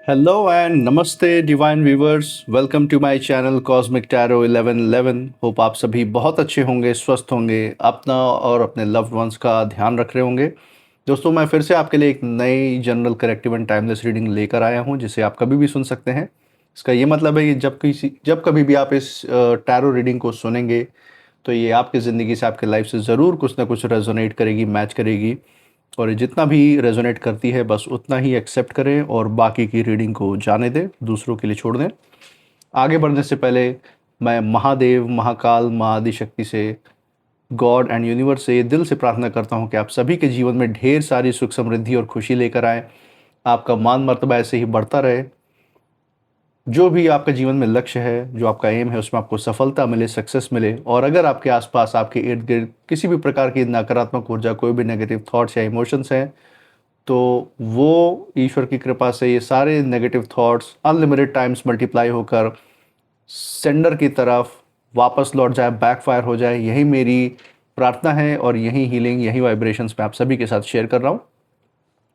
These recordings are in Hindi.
Hello and namaste divine viewers. Welcome to my channel Cosmic Tarot 1111. Hope आप सभी बहुत अच्छे होंगे, स्वस्थ होंगे, अपना और अपने लव्ड वंस का ध्यान रख रहे होंगे। दोस्तों मैं फिर से आपके लिए एक नई general corrective and timeless reading लेकर आया हूं, जिसे आप कभी भी सुन सकते हैं। इसका ये मतलब है कि जब कभी भी आप इस टैरो रीडिंग को सुनेंगे तो ये आपकी ज़िंदगी से, आपके लाइफ से ज़रूर कुछ ना कुछ रेजोनेट करेगी, मैच करेगी। और ये जितना भी रेजोनेट करती है बस उतना ही एक्सेप्ट करें और बाकी की रीडिंग को जाने दें, दूसरों के लिए छोड़ दें। आगे बढ़ने से पहले मैं महादेव, महाकाल, महाआदिशक्ति से, गॉड एंड यूनिवर्स से दिल से प्रार्थना करता हूँ कि आप सभी के जीवन में ढेर सारी सुख, समृद्धि और खुशी लेकर आएँ। आपका मान मर्तबा ऐसे ही बढ़ता रहे। जो भी आपका जीवन में लक्ष्य है, जो आपका एम है, उसमें आपको सफलता मिले, सक्सेस मिले। और अगर आपके आसपास, आपके इर्द गिर्द किसी भी प्रकार की नकारात्मक ऊर्जा, कोई भी नेगेटिव थॉट्स या इमोशंस हैं, तो वो ईश्वर की कृपा से ये सारे negative thoughts unlimited times multiply होकर सेंडर की तरफ वापस लौट जाए, बैकफायर हो जाए। यही मेरी प्रार्थना है और यही हीलिंग, यही वाइब्रेशंस मैं आप सभी के साथ शेयर कर रहा हूँ।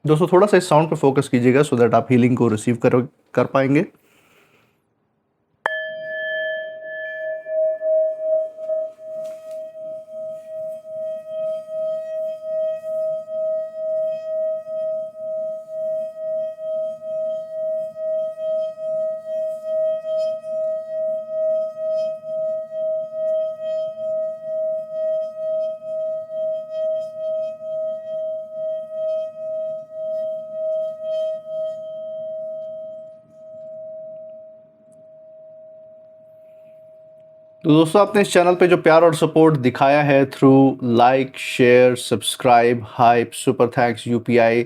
दोस्तों थोड़ा सा इस साउंड पे फोकस कीजिएगा सो दैट आप हीलिंग को रिसीव कर पाएंगे। तो दोस्तों आपने इस चैनल पे जो प्यार और सपोर्ट दिखाया है through like, share, subscribe, hype, super thanks, UPI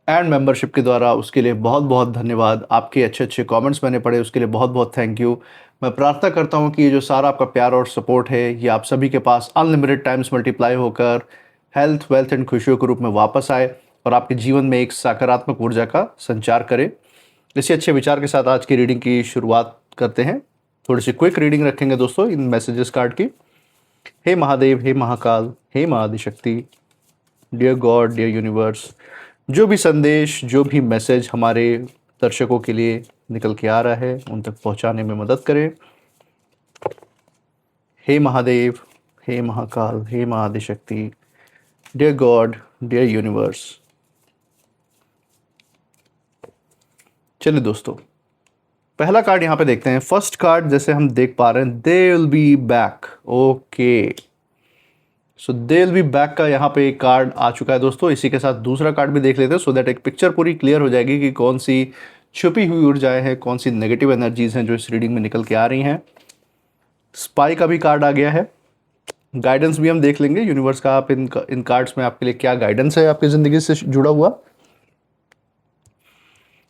and membership के द्वारा, उसके लिए बहुत बहुत धन्यवाद। आपके अच्छे अच्छे कमेंट्स मैंने पढ़े, उसके लिए बहुत बहुत थैंक यू। मैं प्रार्थना करता हूँ कि ये जो सारा आपका प्यार और सपोर्ट है, ये आप सभी के पास अनलिमिटेड टाइम्स मल्टीप्लाई होकर हेल्थ, वेल्थ एंड खुशियों के रूप में वापस आए और आपके जीवन में एक सकारात्मक ऊर्जा का संचार करे। इसी अच्छे विचार के साथ आज की रीडिंग की शुरुआत करते हैं। थोड़ी सी क्विक रीडिंग रखेंगे दोस्तों इन मैसेजेस कार्ड की। हे महादेव, हे महाकाल, हे महाआदिशक्ति, डियर गॉड, डियर यूनिवर्स, जो भी संदेश, जो भी मैसेज हमारे दर्शकों के लिए निकल के आ रहा है, उन तक पहुंचाने में मदद करें। हे महादेव, हे महाकाल, हे महाआदिशक्ति, डियर गॉड, डियर यूनिवर्स। चलिए दोस्तों, पहला कार्ड यहाँ पे देखते हैं। फर्स्ट कार्ड जैसे हम देख पा रहे हैं, they will be back. Okay, so they will be back का यहाँ पे एक कार्ड आ चुका है दोस्तों। इसी के साथ दूसरा कार्ड भी देख लेते हैं सो दैट एक पिक्चर पूरी क्लियर हो जाएगी कि कौन सी छुपी हुई ऊर्जाएं हैं, कौन सी नेगेटिव एनर्जीज हैं जो इस रीडिंग में निकल के आ रही हैं। स्पाई का भी कार्ड आ गया है। गाइडेंस भी हम देख लेंगे यूनिवर्स का, आप इन कार्ड्स में आपके लिए क्या गाइडेंस है आपकी ज़िंदगी से जुड़ा हुआ।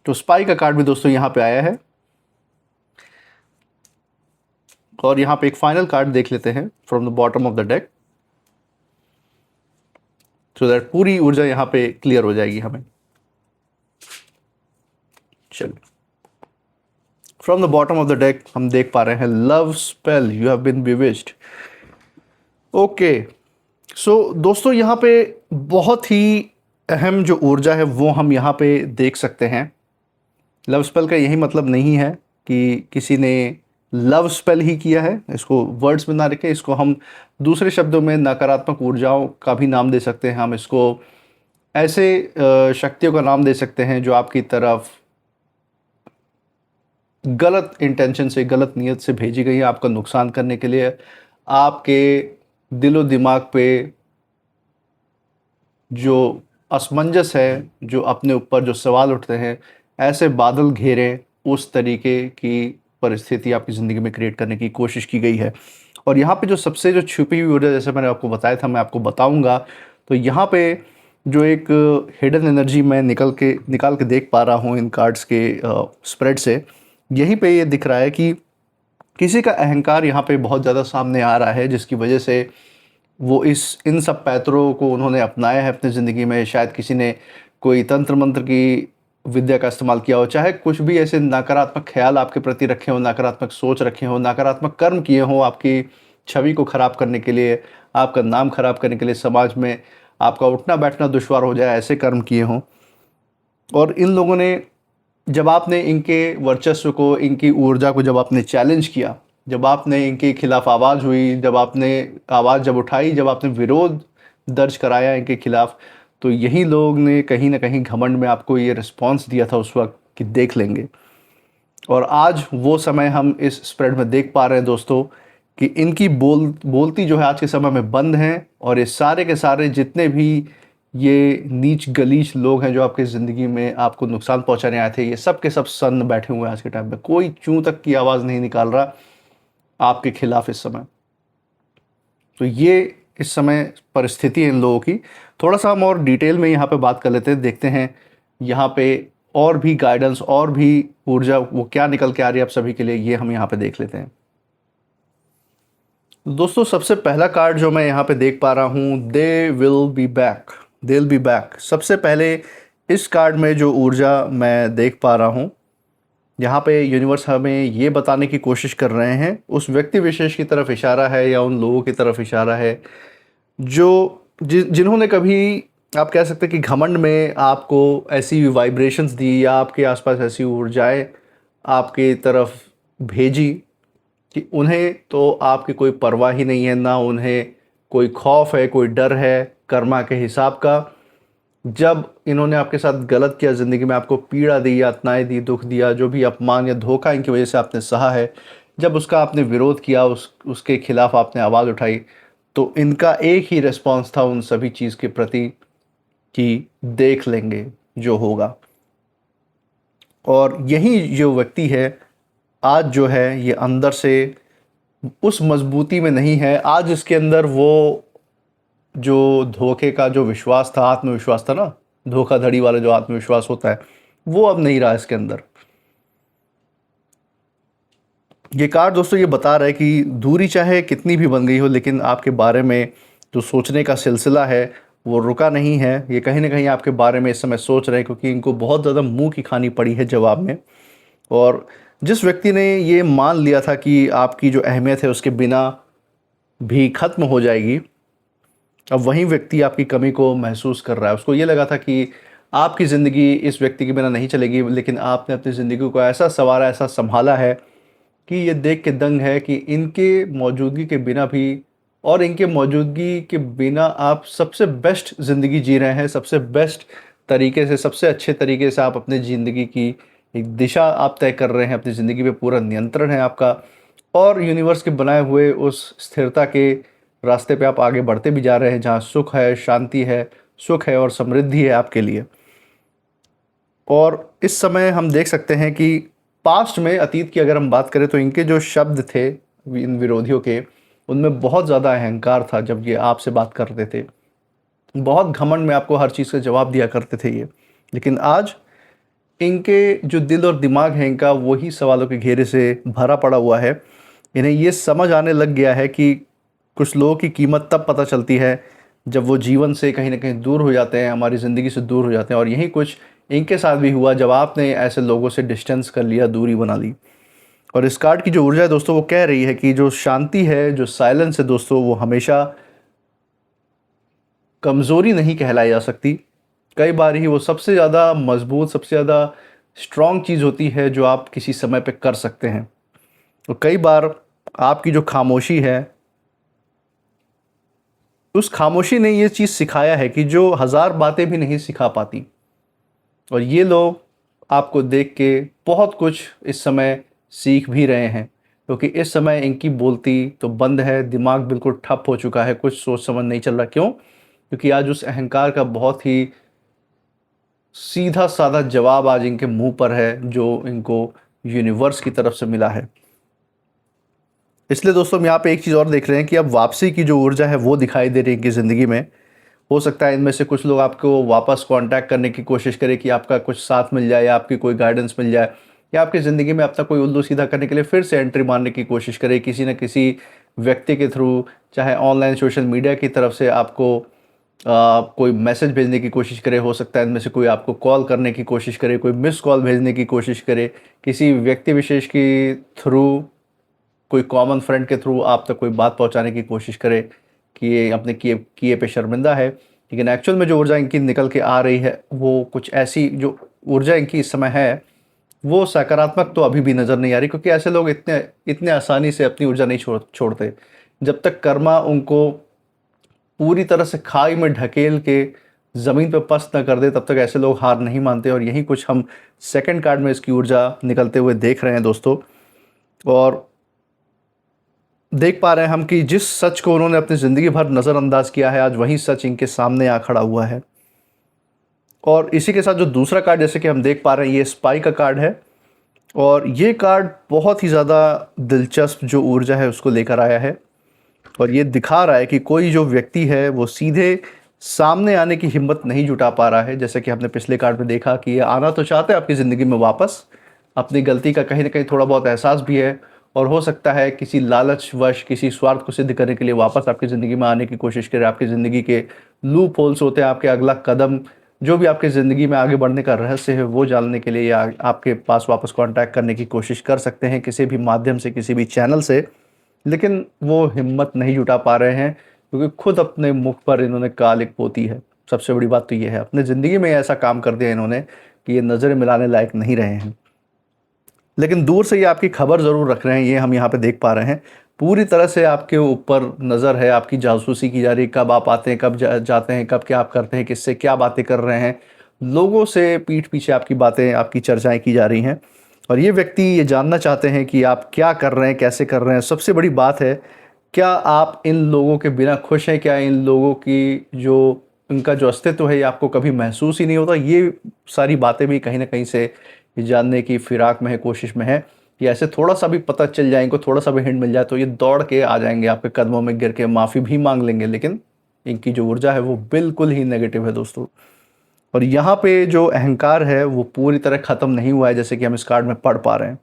तो स्पाई का कार्ड भी दोस्तों यहाँ पे आया है। और यहाँ पे एक फाइनल कार्ड देख लेते हैं from the bottom of the deck, so that पूरी ऊर्जा यहाँ पे क्लियर हो जाएगी हमें। चलिए, from the bottom of the deck हम देख पा रहे हैं, love spell, you have been bewitched. Okay, so दोस्तों यहाँ पे बहुत ही अहम जो ऊर्जा है वो हम यहाँ पे देख सकते हैं। लव स्पेल का यही मतलब नहीं है कि किसी ने लव स्पेल ही किया है, इसको वर्ड्स में ना रखें, इसको हम दूसरे शब्दों में नकारात्मक ऊर्जाओं का भी नाम दे सकते हैं। हम इसको ऐसे शक्तियों का नाम दे सकते हैं जो आपकी तरफ गलत इंटेंशन से, गलत नीयत से भेजी गई है आपका नुकसान करने के लिए। आपके दिलो दिमाग पे जो असमंजस है, जो अपने ऊपर जो सवाल उठते हैं, ऐसे बादल घेरे, उस तरीके की परिस्थिति आपकी ज़िंदगी में क्रिएट करने की कोशिश की गई है। और यहाँ पे जो सबसे जो छुपी हुई ऊर्जा, जैसे मैंने आपको बताया था, मैं आपको बताऊंगा। तो यहाँ पे जो एक हिडन एनर्जी मैं निकाल के देख पा रहा हूँ इन कार्ड्स के स्प्रेड से, यहीं पे ये दिख रहा है कि किसी का अहंकार यहाँ पे बहुत ज़्यादा सामने आ रहा है, जिसकी वजह से वो इन सब पैतरों को उन्होंने अपनाया है अपनी ज़िंदगी में। शायद किसी ने कोई तंत्र मंत्र की विद्या का इस्तेमाल किया हो, चाहे कुछ भी ऐसे नकारात्मक ख्याल आपके प्रति रखे हो, नकारात्मक सोच रखे हो, नकारात्मक कर्म किए हो आपकी छवि को ख़राब करने के लिए, आपका नाम खराब करने के लिए, समाज में आपका उठना बैठना दुश्वार हो जाए, ऐसे कर्म किए हों। और इन लोगों ने जब आपने इनके वर्चस्व को, इनकी ऊर्जा को जब आपने चैलेंज किया, जब आपने इनके खिलाफ आवाज़ हुई, जब आपने आवाज़ जब उठाई, जब आपने विरोध दर्ज कराया इनके खिलाफ, तो यही लोग ने कहीं ना कहीं घमंड में आपको ये रिस्पांस दिया था उस वक्त कि देख लेंगे। और आज वो समय हम इस स्प्रेड में देख पा रहे हैं दोस्तों कि इनकी बोलती जो है आज के समय में बंद हैं, और ये सारे के सारे जितने भी ये नीच गलीच लोग हैं जो आपकी ज़िंदगी में आपको नुकसान पहुंचाने आए थे, ये सब के सब सन्न बैठे हुए हैं आज के टाइम में। कोई चूं तक की आवाज़ नहीं निकाल रहा आपके खिलाफ इस समय। तो ये इस समय परिस्थिति है इन लोगों की। थोड़ा सा हम और डिटेल में यहाँ पे बात कर लेते हैं, देखते हैं यहाँ पे और भी गाइडेंस और भी ऊर्जा वो क्या निकल के आ रही है आप सभी के लिए, ये हम यहाँ पे देख लेते हैं। दोस्तों सबसे पहला कार्ड जो मैं यहाँ पे देख पा रहा हूँ, they will be back, they will be back. सबसे पहले इस कार्ड में जो ऊर्जा मैं देख पा रहा हूँ, यहाँ पे यूनिवर्स हमें ये बताने की कोशिश कर रहे हैं, उस व्यक्ति विशेष की तरफ इशारा है या उन लोगों की तरफ इशारा है जो जिन्होंने कभी, आप कह सकते हैं कि घमंड में आपको ऐसी वाइब्रेशंस दी या आपके आसपास ऐसी ऊर्जाएं आपके तरफ भेजी कि उन्हें तो आपकी कोई परवाह ही नहीं है, ना उन्हें कोई खौफ है, कोई डर है कर्मा के हिसाब का। जब इन्होंने आपके साथ गलत किया, ज़िंदगी में आपको पीड़ा दी, यातनाएं दी, दुख दिया, जो भी अपमान या धोखा इनकी वजह से आपने सहा है, जब उसका आपने विरोध किया, उसके खिलाफ आपने आवाज़ उठाई, तो इनका एक ही रिस्पॉन्स था उन सभी चीज़ के प्रति कि देख लेंगे जो होगा। और यही जो व्यक्ति है आज जो है ये अंदर से उस मजबूती में नहीं है। आज इसके अंदर वो जो धोखे का जो विश्वास था, आत्मविश्वास था ना, धोखाधड़ी वाला जो आत्मविश्वास होता है, वो अब नहीं रहा इसके अंदर। ये कार्ड दोस्तों ये बता रहा है कि दूरी चाहे कितनी भी बन गई हो, लेकिन आपके बारे में जो सोचने का सिलसिला है वो रुका नहीं है। ये कहीं ना कहीं आपके बारे में इस समय सोच रहे हैं, क्योंकि इनको बहुत ज़्यादा मुंह की खानी पड़ी है जवाब में। और जिस व्यक्ति ने ये मान लिया था कि आपकी जो अहमियत है उसके बिना भी ख़त्म हो जाएगी, अब वही व्यक्ति आपकी कमी को महसूस कर रहा है। उसको ये लगा था कि आपकी ज़िंदगी इस व्यक्ति के बिना नहीं चलेगी, लेकिन आपने अपनी ज़िंदगी को ऐसा संवारा, ऐसा संभाला है कि ये देख के दंग है कि इनके मौजूदगी के बिना भी, और इनके मौजूदगी के बिना आप सबसे बेस्ट ज़िंदगी जी रहे हैं, सबसे बेस्ट तरीके से, सबसे अच्छे तरीके से आप अपनी ज़िंदगी की एक दिशा आप तय कर रहे हैं, अपनी ज़िंदगी पे पूरा नियंत्रण है आपका, और यूनिवर्स के बनाए हुए उस स्थिरता के रास्ते पे आप आगे बढ़ते भी जा रहे हैं, जहाँ सुख है, शांति है, सुख है और समृद्धि है आपके लिए। और इस समय हम देख सकते हैं कि पास्ट में, अतीत की अगर हम बात करें, तो इनके जो शब्द थे इन विरोधियों के, उनमें बहुत ज़्यादा अहंकार था। जब ये आपसे बात करते थे, बहुत घमंड में आपको हर चीज़ का जवाब दिया करते थे ये। लेकिन आज इनके जो दिल और दिमाग है इनका, वही सवालों के घेरे से भरा पड़ा हुआ है। इन्हें ये समझ आने लग गया है कि कुछ लोगों की कीमत तब पता चलती है जब वो जीवन से कहीं ना कहीं दूर हो जाते हैं, हमारी ज़िंदगी से दूर हो जाते हैं। और यही कुछ इनके साथ भी हुआ जब आपने ऐसे लोगों से डिस्टेंस कर लिया, दूरी बना ली। और इस कार्ड की जो ऊर्जा है दोस्तों, वो कह रही है कि जो शांति है, जो साइलेंस है दोस्तों, वो हमेशा कमज़ोरी नहीं कहलाई जा सकती। कई बार ही वो सबसे ज़्यादा मजबूत, सबसे ज़्यादा स्ट्रॉन्ग चीज़ होती है जो आप किसी समय पे कर सकते हैं। तो कई बार आपकी जो खामोशी है, उस खामोशी ने ये चीज़ सिखाया है कि जो हज़ार बातें भी नहीं सिखा पाती। और ये लोग आपको देख के बहुत कुछ इस समय सीख भी रहे हैं, क्योंकि इस समय इनकी बोलती तो बंद है, दिमाग बिल्कुल ठप हो चुका है, कुछ सोच समझ नहीं चल रहा। क्यों? क्योंकि आज उस अहंकार का बहुत ही सीधा साधा जवाब आज इनके मुंह पर है, जो इनको यूनिवर्स की तरफ से मिला है। इसलिए दोस्तों हम यहाँ पे एक चीज़ और देख रहे हैं कि अब वापसी की जो ऊर्जा है वो दिखाई दे रही है इनकी ज़िंदगी में। हो सकता है इनमें से कुछ लोग आपको वापस कांटेक्ट करने की कोशिश करें कि आपका कुछ साथ मिल जाए, या आपकी कोई गाइडेंस मिल जाए, या आपकी ज़िंदगी में अपना कोई उल्लू सीधा करने के लिए फिर से एंट्री मारने की कोशिश करे किसी न किसी व्यक्ति के थ्रू, चाहे ऑनलाइन सोशल मीडिया की तरफ से आपको कोई मैसेज भेजने की कोशिश करे। हो सकता है इनमें से कोई आपको कॉल करने की कोशिश करे, कोई मिस कॉल भेजने की कोशिश करे, किसी व्यक्ति विशेष की थ्रू, कोई कॉमन फ्रेंड के थ्रू आप तक कोई बात पहुंचाने की कोशिश करे कि ये अपने किए पे शर्मिंदा है। लेकिन एक्चुअल में जो ऊर्जा इनकी निकल के आ रही है, वो कुछ ऐसी जो ऊर्जा इनकी इस समय है, वो सकारात्मक तो अभी भी नज़र नहीं आ रही, क्योंकि ऐसे लोग इतने इतने आसानी से अपनी ऊर्जा नहीं छोड़ते। जब तक कर्मा उनको पूरी तरह से खाई में ढकेल के ज़मीन पे पस्त ना कर दे, तब तक ऐसे लोग हार नहीं मानते। और यही कुछ हम सेकंड कार्ड में इसकी ऊर्जा निकलते हुए देख रहे हैं दोस्तों। और देख पा रहे हैं हम कि जिस सच को उन्होंने अपनी ज़िंदगी भर नज़रअंदाज किया है, आज वही सच इनके सामने आ खड़ा हुआ है। और इसी के साथ जो दूसरा कार्ड जैसे कि हम देख पा रहे हैं, ये स्पाई का कार्ड है। और ये कार्ड बहुत ही ज़्यादा दिलचस्प जो ऊर्जा है उसको लेकर आया है। और ये दिखा रहा है कि कोई जो व्यक्ति है वो सीधे सामने आने की हिम्मत नहीं जुटा पा रहा है। जैसे कि हमने पिछले कार्ड में देखा कि ये आना तो चाहते हैं आपकी ज़िंदगी में वापस, अपनी गलती का कहीं ना कहीं थोड़ा बहुत एहसास भी है, और हो सकता है किसी लालचवश, किसी स्वार्थ को सिद्ध करने के लिए वापस आपकी ज़िंदगी में आने की कोशिश करे। आपकी ज़िंदगी के लूप होल्स होते हैं, आपके अगला कदम जो भी आपकी ज़िंदगी में आगे बढ़ने का रहस्य है वो जानने के लिए या आपके पास वापस कांटेक्ट करने की कोशिश कर सकते हैं किसी भी माध्यम से, किसी भी चैनल से। लेकिन वो हिम्मत नहीं जुटा पा रहे हैं, क्योंकि खुद अपने मुख पर इन्होंने कालिक पोती है। सबसे बड़ी बात तो ये है, अपने ज़िंदगी में ऐसा काम कर दिया इन्होंने कि ये नज़रें मिलाने लायक नहीं रहे हैं। लेकिन दूर से ये आपकी खबर ज़रूर रख रहे हैं, ये हम यहाँ पे देख पा रहे हैं। पूरी तरह से आपके ऊपर नज़र है, आपकी जासूसी की जा रही है, कब आप आते हैं, कब जाते हैं, कब क्या आप करते हैं, किससे क्या बातें कर रहे हैं। लोगों से पीठ पीछे आपकी बातें, आपकी चर्चाएँ की जा रही हैं। और ये व्यक्ति ये जानना चाहते हैं कि आप क्या कर रहे हैं, कैसे कर रहे हैं। सबसे बड़ी बात है, क्या आप इन लोगों के बिना खुश हैं? क्या इन लोगों की जो इनका जो अस्तित्व है ये आपको कभी महसूस ही नहीं होता? ये सारी बातें भी कहीं न कहीं से ये जानने की फिराक में है, कोशिश में है कि ऐसे थोड़ा-सा भी पता चल जाए, इनको थोड़ा-सा भी हिंट मिल जाए तो ये दौड़ के आ जाएँगे आपके कदमों में गिर के, माफ़ी भी माँग लेंगे। लेकिन इनकी जो ऊर्जा है वो बिल्कुल ही नेगेटिव है दोस्तों। और यहाँ पे जो अहंकार है वो पूरी तरह ख़त्म नहीं हुआ है, जैसे कि हम इस कार्ड में पढ़ पा रहे हैं।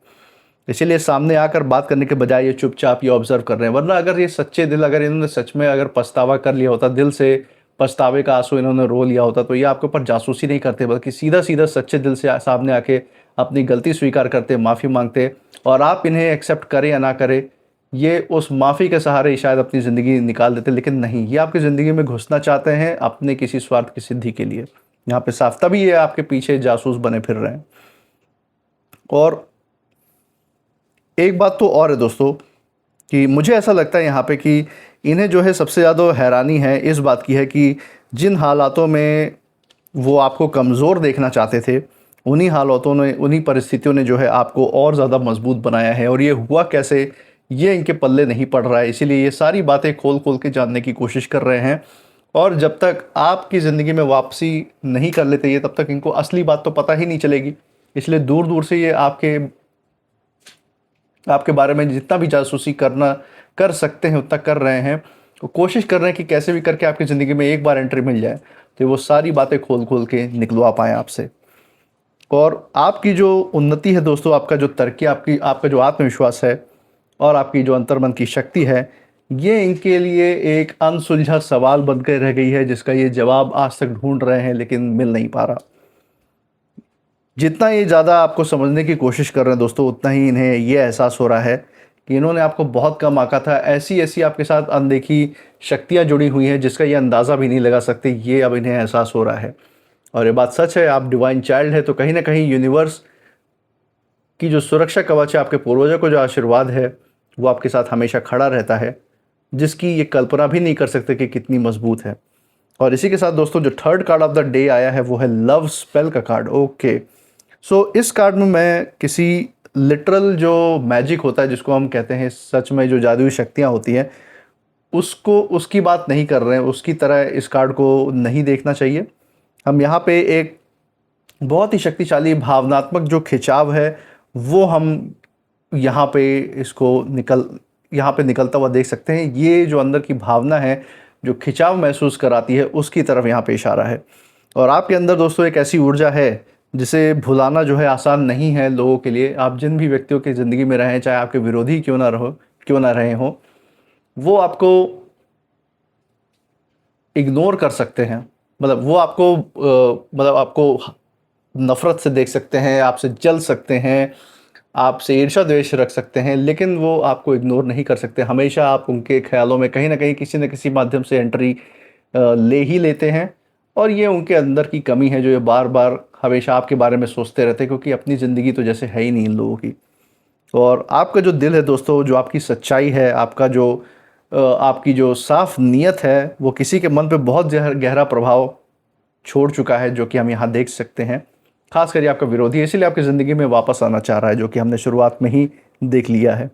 इसीलिए सामने आकर बात करने के बजाय ये चुपचाप ये ऑब्ज़र्व कर रहे हैं। वरना अगर ये सच्चे दिल, अगर इन्होंने सच में अगर पछतावा कर लिया होता, दिल से पछतावे का आंसू इन्होंने रो लिया होता, तो ये आपके ऊपर जासूसी नहीं करते, बल्कि सीधा-सीधा सच्चे दिल से सामने आके अपनी गलती स्वीकार करते, माफ़ी माँगते। और आप इन्हें एक्सेप्ट करें या ना करें, ये उस माफ़ी के सहारे ही शायद अपनी ज़िंदगी निकाल देते। लेकिन नहीं, ये आपकी ज़िंदगी में घुसना चाहते हैं अपने किसी स्वार्थ की सिद्धि के लिए। यहाँ पे साफ, तभी ये आपके पीछे जासूस बने फिर रहे हैं। और एक बात तो और है दोस्तों, कि मुझे ऐसा लगता है यहाँ पे कि इन्हें जो है सबसे ज़्यादा हैरानी है इस बात की है कि जिन हालातों में वो आपको कमज़ोर देखना चाहते थे, उन्हीं हालातों ने, उन्हीं परिस्थितियों ने जो है आपको और ज़्यादा मजबूत बनाया है। और ये हुआ कैसे, ये इनके पल्ले नहीं पड़ रहा है। इसीलिए ये सारी बातें खोल-खोल के जानने की कोशिश कर रहे हैं। और जब तक आपकी ज़िंदगी में वापसी नहीं कर लेते ये, तब तक इनको असली बात तो पता ही नहीं चलेगी। इसलिए दूर-दूर से ये आपके आपके बारे में जितना भी जासूसी करना कर सकते हैं उतना कर रहे हैं। वो कोशिश कर रहे हैं कि कैसे भी करके आपकी ज़िंदगी में एक बार एंट्री मिल जाए तो वो सारी बातें खोल-खोल के निकलवा पाएँ आपसे। और आपकी जो उन्नति है दोस्तों, आपका जो तरक्की, आपका जो आत्मविश्वास है और आपकी जो अंतर्मन की शक्ति है, ये इनके लिए एक अनसुलझा सवाल बन के रह गई है, जिसका ये जवाब आज तक ढूँढ रहे हैं लेकिन मिल नहीं पा रहा। जितना ये ज़्यादा आपको समझने की कोशिश कर रहे हैं दोस्तों, उतना ही इन्हें ये एहसास हो रहा है कि इन्होंने आपको बहुत कम आँका था। ऐसी-ऐसी आपके साथ अनदेखी शक्तियाँ जुड़ी हुई हैं जिसका ये अंदाज़ा भी नहीं लगा सकते, ये अब इन्हें एहसास हो रहा है। और ये बात सच है, आप डिवाइन चाइल्ड है तो कहीं न कहीं यूनिवर्स की जो सुरक्षा कवच है, आपके पूर्वजों को जो आशीर्वाद है, वो आपके साथ हमेशा खड़ा रहता है, जिसकी ये कल्पना भी नहीं कर सकते कि कितनी मजबूत है। और इसी के साथ दोस्तों जो third card of the day आया है वो है लव स्पेल का कार्ड। ओके, सो इस कार्ड में मैं किसी लिटरल जो मैजिक होता है, जिसको हम कहते हैं सच में जो जादुई शक्तियाँ होती हैं, उसको, उसकी बात नहीं कर रहे हैं। उसकी तरह इस कार्ड को नहीं देखना चाहिए। हम यहाँ पे एक बहुत ही शक्तिशाली भावनात्मक जो खिंचाव है वो हम यहाँ पे यहाँ पे निकलता हुआ देख सकते हैं। ये जो अंदर की भावना है, जो खिंचाव महसूस कराती है, उसकी तरफ यहाँ पे इशारा है। और आपके अंदर दोस्तों एक ऐसी ऊर्जा है जिसे भुलाना जो है आसान नहीं है लोगों के लिए। आप जिन भी व्यक्तियों की ज़िंदगी में रहें, चाहे आपके विरोधी क्यों ना रहे हों, वो आपको इग्नोर कर सकते हैं। मतलब वो आपको मतलब आपको नफ़रत से देख सकते हैं, आपसे जल सकते हैं, आपसे ईर्ष्या द्वेष रख सकते हैं, लेकिन वो आपको इग्नोर नहीं कर सकते। हमेशा आप उनके ख़्यालों में कहीं न कहीं, किसी न किसी माध्यम से एंट्री ले ही लेते हैं। और ये उनके अंदर की कमी है जो ये बार-बार हमेशा आपके बारे में सोचते रहते हैं, क्योंकि अपनी ज़िंदगी तो जैसे है ही नहीं इन लोगों की। और आपका जो दिल है दोस्तों, जो आपकी सच्चाई है, आपका जो आपकी जो साफ नीयत है, वो किसी के मन पे बहुत गहरा प्रभाव छोड़ चुका है, जो कि हम यहाँ देख सकते हैं। खास करके आपका विरोधी इसीलिए आपकी ज़िंदगी में वापस आना चाह रहा है, जो कि हमने शुरुआत में ही देख लिया है।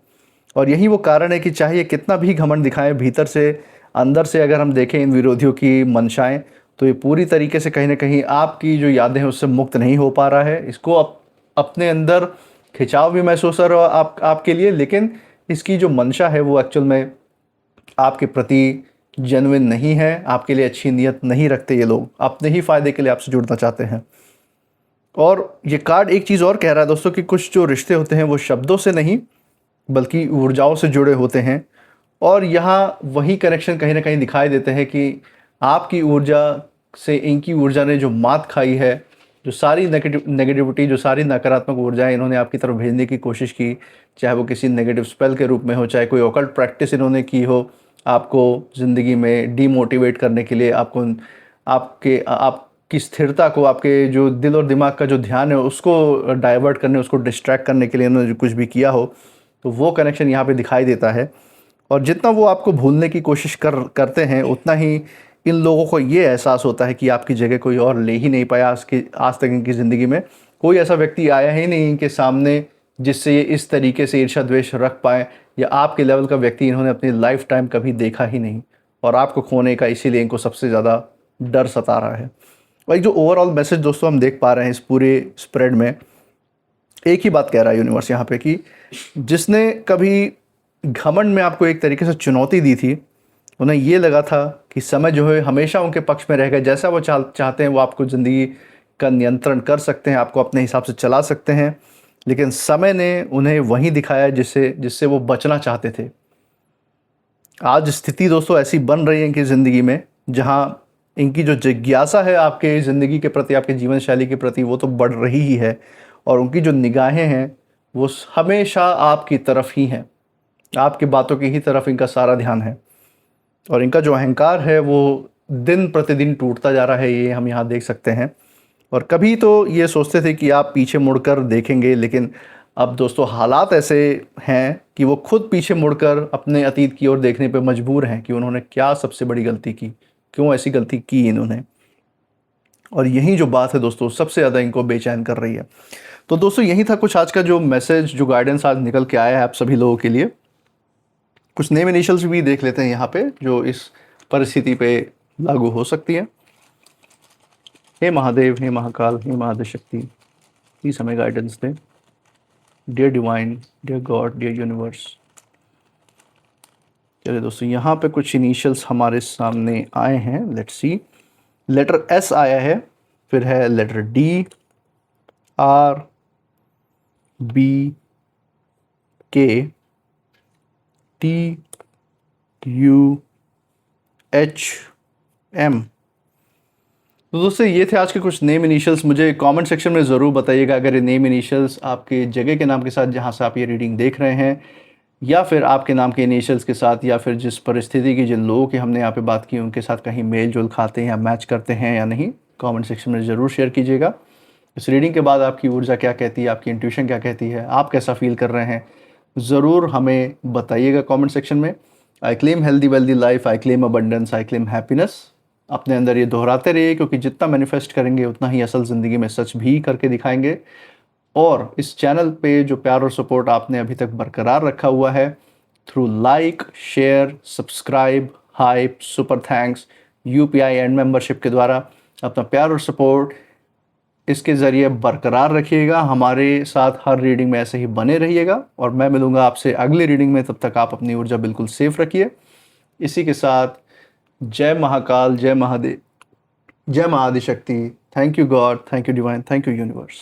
और यही वो कारण है कि चाहे ये कितना भी घमंड दिखाएं, भीतर से अंदर से अगर हम देखें इन विरोधियों की मंशाएं, तो ये पूरी तरीके से कहीं ना कहीं आपकी जो यादें हैं उससे मुक्त नहीं हो पा रहा है। इसको अपने अंदर खिंचाव भी महसूस हो रहा है आपके लिए, लेकिन इसकी जो मंशा है वो एक्चुअल में आपके प्रति जेन्युइन नहीं है, आपके लिए अच्छी नीयत नहीं रखते। ये लोग अपने ही फ़ायदे के लिए आपसे जुड़ना चाहते हैं। और ये कार्ड एक चीज़ और कह रहा है दोस्तों कि कुछ जो रिश्ते होते हैं वो शब्दों से नहीं बल्कि ऊर्जाओं से जुड़े होते हैं। और यहाँ वही कनेक्शन कहीं ना कहीं दिखाई देते हैं कि आपकी ऊर्जा से इनकी ऊर्जा ने जो मात खाई है, जो सारी नेगेटिविटी, जो सारी नकारात्मक ऊर्जाएं इन्होंने आपकी तरफ भेजने की कोशिश की, चाहे वो किसी नेगेटिव स्पेल के रूप में हो, चाहे कोई ऑकल्ट प्रैक्टिस इन्होंने की हो आपको ज़िंदगी में डीमोटिवेट करने के लिए, आपकी स्थिरता को, आपके जो दिल और दिमाग का जो ध्यान है उसको डाइवर्ट करने, उसको डिस्ट्रैक्ट करने के लिए इन्होंने जो कुछ भी किया हो, तो वो कनेक्शन यहाँ पे दिखाई देता है। और जितना वो आपको भूलने की कोशिश करते हैं, उतना ही इन लोगों को ये एहसास होता है कि आपकी जगह कोई और ले ही नहीं पाया। आज तक इनकी ज़िंदगी में कोई ऐसा व्यक्ति आया ही नहीं इनके सामने जिससे ये इस तरीके से ईर्ष्या द्वेष रख पाए, या आपके लेवल का व्यक्ति इन्होंने अपनी लाइफ टाइम कभी देखा ही नहीं। और आपको खोने का इसीलिए इनको सबसे ज़्यादा डर सता रहा है। भाई जो ओवरऑल मैसेज दोस्तों हम देख पा रहे हैं इस पूरे स्प्रेड में, एक ही बात कह रहा है यूनिवर्स यहाँ पे कि जिसने कभी घमंड में आपको एक तरीके से चुनौती दी थी, उन्हें ये लगा था कि समय जो है हमेशा उनके पक्ष में रहेगा। जैसा वो चाहते हैं वो आपको ज़िंदगी का नियंत्रण कर सकते हैं, आपको अपने हिसाब से चला सकते हैं। लेकिन समय ने उन्हें वहीं दिखाया जिससे वो बचना चाहते थे। आज स्थिति दोस्तों ऐसी बन रही है इनकी ज़िंदगी में, जहाँ इनकी जो जिज्ञासा है आपके ज़िंदगी के प्रति, आपके जीवन शैली के प्रति, वो तो बढ़ रही ही है। और उनकी जो निगाहें हैं वो हमेशा आपकी तरफ ही हैं, आपकी बातों की ही तरफ इनका सारा ध्यान है। और इनका जो अहंकार है वो दिन प्रतिदिन टूटता जा रहा है, ये हम यहाँ देख सकते हैं। और कभी तो ये सोचते थे कि आप पीछे मुड़कर देखेंगे, लेकिन अब दोस्तों हालात ऐसे हैं कि वो खुद पीछे मुड़कर अपने अतीत की ओर देखने पे मजबूर हैं कि उन्होंने क्या सबसे बड़ी गलती की, क्यों ऐसी गलती की इन्होंने। और यही जो बात है दोस्तों सबसे ज़्यादा इनको बेचैन कर रही है। तो दोस्तों यही था कुछ आज का जो मैसेज, जो गाइडेंस आज निकल के आया है आप सभी लोगों के लिए। कुछ नेम इनिशियल्स भी देख लेते हैं यहाँ पे जो इस परिस्थिति पे लागू हो सकती है। हे महादेव, हे महाकाल, हे महाशक्ति, प्लीज हमें गाइडेंस दें। Dear divine, dear God, dear universe. चलिए दोस्तों यहाँ पे कुछ इनिशियल्स हमारे सामने आए हैं, लेट्स सी। लेटर एस आया है, फिर है लेटर डी, आर, बी, के, टी, यू, एच, एम। तो दोस्तों ये थे आज के कुछ नेम इनिशियल्स। मुझे कमेंट सेक्शन में ज़रूर बताइएगा अगर ये नेम इनिशियल्स आपके जगह के नाम के साथ जहाँ से आप ये रीडिंग देख रहे हैं, या फिर आपके नाम के इनिशियल्स के साथ, या फिर जिस परिस्थिति की, जिन लोगों की हमने यहाँ पे बात की उनके साथ कहीं मेल जोल खाते हैं या मैच करते हैं या नहीं। कमेंट सेक्शन में ज़रूर शेयर कीजिएगा। इस रीडिंग के बाद आपकी ऊर्जा क्या कहती है, आपकी इंट्यूशन क्या कहती है, आप कैसा फील कर रहे हैं, ज़रूर हमें बताइएगा कमेंट सेक्शन में। I claim healthy wealthy life, I claim abundance, I claim happiness. अपने अंदर ये दोहराते रहिए, क्योंकि जितना मैनिफेस्ट करेंगे उतना ही असल ज़िंदगी में सच भी करके दिखाएंगे। और इस चैनल पे जो प्यार और सपोर्ट आपने अभी तक बरकरार रखा हुआ है through like, share, subscribe, hype, super thanks, UPI and membership के द्वारा अपना प्यार और सपोर्ट इसके ज़रिए बरकरार रखिएगा। हमारे साथ हर रीडिंग में ऐसे ही बने रहिएगा। और मैं मिलूँगा आपसे अगली रीडिंग में, तब तक आप अपनी ऊर्जा बिल्कुल सेफ रखिए। इसी के साथ जय महाकाल, जय महादेव, जय Mahaadishakti. Thank you God, thank you divine, thank you universe.